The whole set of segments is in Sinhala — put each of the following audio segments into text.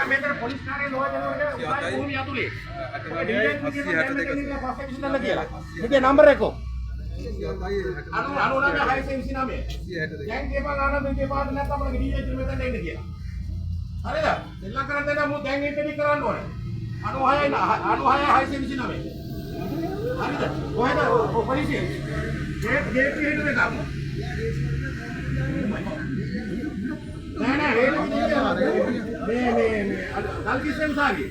මෙතන පොලිස් කාර්යාලය ලෝකේ භූමිය ඇතුලේ. මේකේ නම්බර එක. 99 දැන් කියපන් ආනන්දගේ පාට නැත්නම් අපේ ඩීජේ මෙතන එන්න කියලා. හරිද? එල්ල කරන් දෙන්න මු දැන් ඉන්ටර්වයුව කරන්න ඕනේ. 96 හරිද? කොහෙද පොලිසිය? ගේට් හේතු දෙක ගමු. නෑ මේ ගල්කිස්සෙන් සාගේ.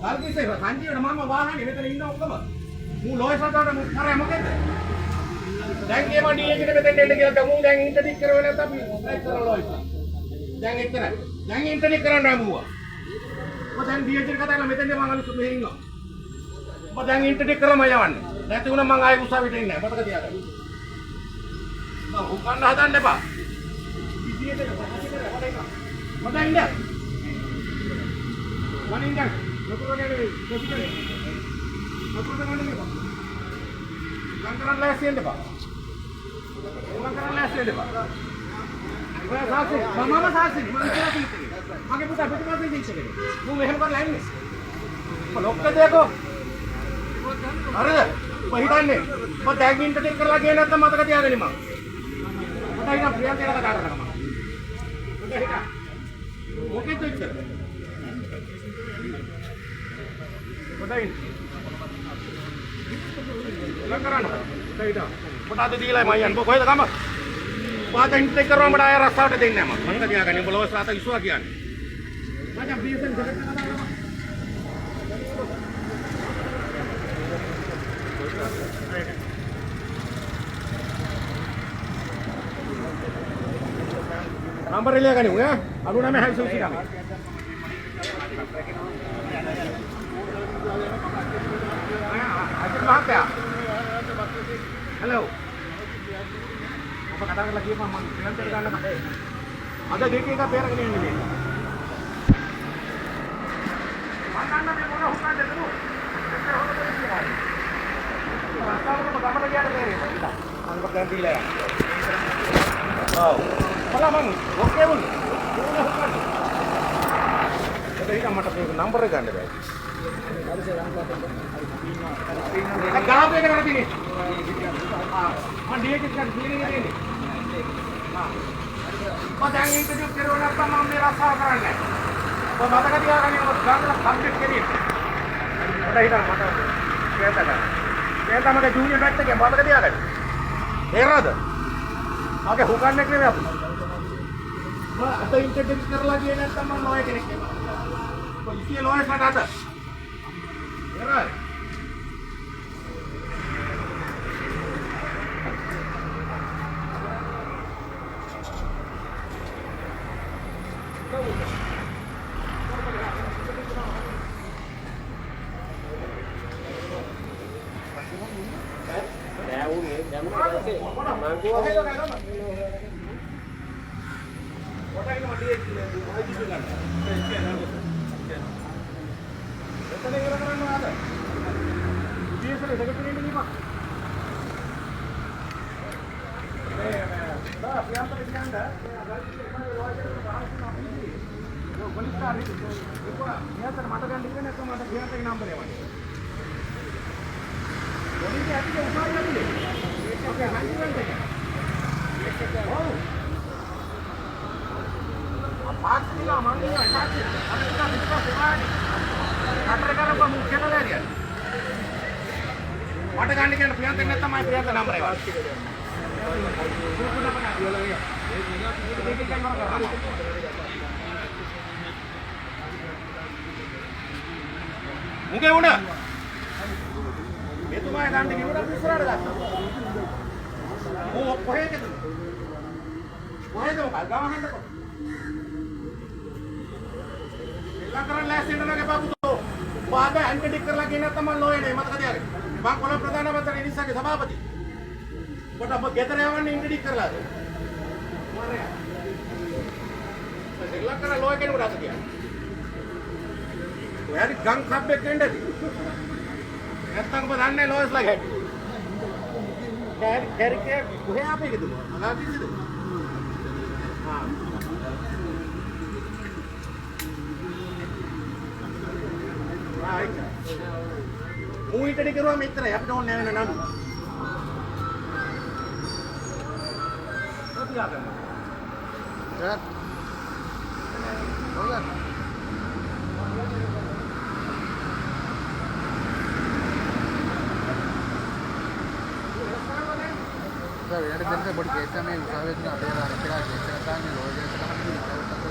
ගල්කිස්සේ සංජීවන මම වාහනේ මෙතන ඉන්න ඔක්කොම. මූ ලෝයස් වලට මු කරේ මොකද? දැන් මේ මඩිය එකට මෙතෙන් එන්න කියලා මූ දැන් ඉන්ටර්වයුව කරවෙ නැත්නම් අපි ලයිට් කරලා ලෝයස්. දැන් එච්චරයි. දැන් ඉන්ටර්වයුව කරන්න ආමුවා. ඔය දැන් ඩීඑච් කතා කරලා මෙතෙන්ද මම අලුත් මෙහෙ ඉන්නවා. ඔබ දැන් ඉන්ටර්වයුව කරම යවන්නේ. නැති වුණා මම ආයෙ උසාවියට එන්නේ නැහැ. මතක තියාගන්න. ඔව් උකන්න හදන්න එපා. ඉතින් ඒක මට ඉන්න. වනින් දැන් ලොකුවනේ කොසිකනේ. ලොකුවට ගන්න එපා. ලංකරන් ලෑස්තිෙන්න එපා. ලංකරන් ලෑස්තිෙන්න එපා. ඔය සාසි මම සාසි මම කියලා තියෙන්නේ. මගේ පුතා පිටපස්සේ ඉන්නේ. මම මෙහෙම කරලා ඉන්නේ. ලොක්ක දෙකෝ. හරිද? ඔබ හිතන්නේ ඔබ දැන් ඉන්ටර්නෙට් කරලා ගියේ නැත්නම් මතක තියාගන්න මම. මට ඉන්න ප්‍රියන්තේට කතා කරනවා මම. ඔබ හිතා. මොකෙද ඉච්චර? ඔතයින්. ලං කරන්න. ඔබ හිතා. මට අද දීලා මම යන්නේ. ඔබ කොහෙද ගම? පාත ඉන්ටර්නෙට් කරනවා මට ආය රස්සාවට දෙන්නේ නැහැ මම. මතක තියාගන්න. ඔබ ලෝස් රාත ඉස්සුවා කියන්නේ. මචං බීඑස්එන් සෙලෙක්ට් කතා කරනවා. नंबर ले लेगा नहीं हुआ अरुणा में है उसी का आज कहाँ पे hello apa katakan lagi apa man dengan tergana ada देखिए का पैर नहीं मिले मकान में पूरा हुआ दे दो कैसे हो तो नहीं है रास्ता को बता लगे यार मेरे बेटा हमको गाड़ी ले आओ malah mang oke bun jadi kamu tak punya nomor kan deh kalau apa yang ada di sini dia kita di sini ini padang itu juga kerana apa mau merasa kerana mata kan dia kan yang gambar komplit kiri ada hitam mata kita maka junior back ke mata kan dia kan error oke bukan nek nih apa atau introduce कर लगी है ना तमाम लोहे के निकले तो इसलिए लोहे फटा था यार Mata kan kan priyanka neta mai priyanka number hai mungkin udah itu mah kan dikit udah besar ada oh kohe itu kan gawahan itu lakaran last itu lagi babu tuh baada ankedik कर lagi ना teman lo ini mata dia bang kolam perdana menteri Indonesia ke sabapati but अब ගෙදර යවන්නේ ඉන්ට්‍රොඩියුස් කරලා මාරයා ශ්‍රී ලංකාවේ ලෝය කෙනෙකුට අත කියන්නේ ඔයාලි ගම් කබ්බෙක් වෙන්නද නැත්තම් ඔබ දන්නේ ලෝයස්ලා ගැටි කැරිකේ කොහේ ආපේකද? අගා කිසිද? හා. ආයිත්. මූයිටඩි කරුවා මෙතන අපිට ඕනේ නැහැ වෙන නඩු. කොතියා ගන්න. Jalan. Jalan. Saya ada benda body case में उठावे तो अभी यार तेरा केस रहता है लोग जैसे काम नहीं होता तो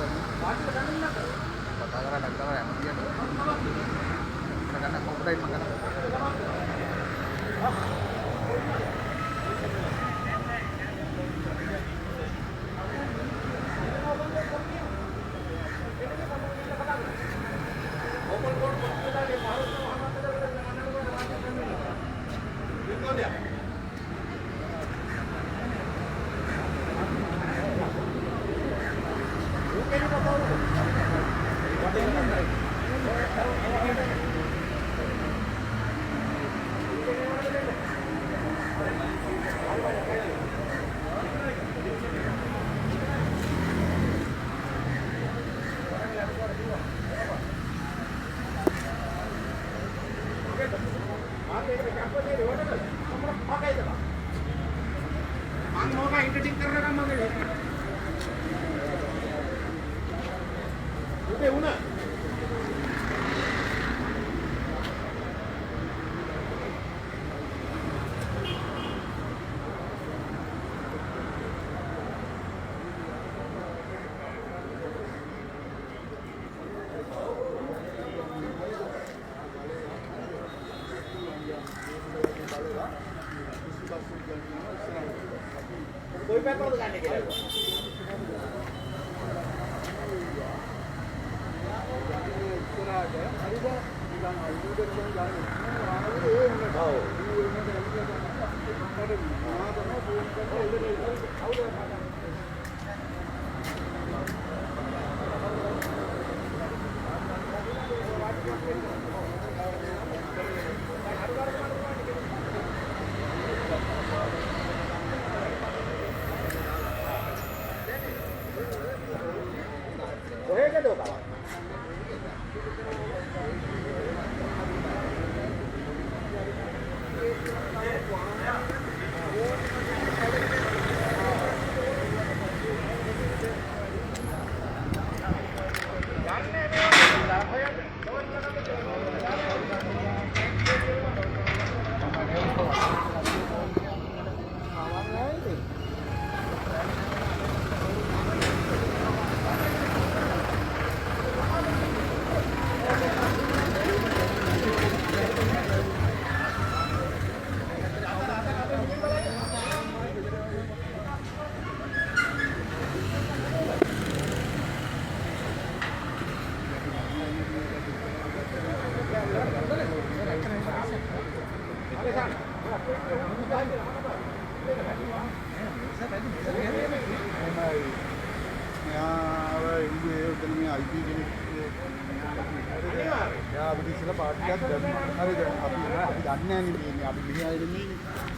पता करा लगता है एमपीएन करना कॉपीराइट मत करना कोई पेपर दुकान के लिए අපි ඉස්සලා පාටියක් දැම්මා. හරිද? අපි දන්නේ නැහැ නේ අපි මෙහි ආයෙ නෙමෙයි.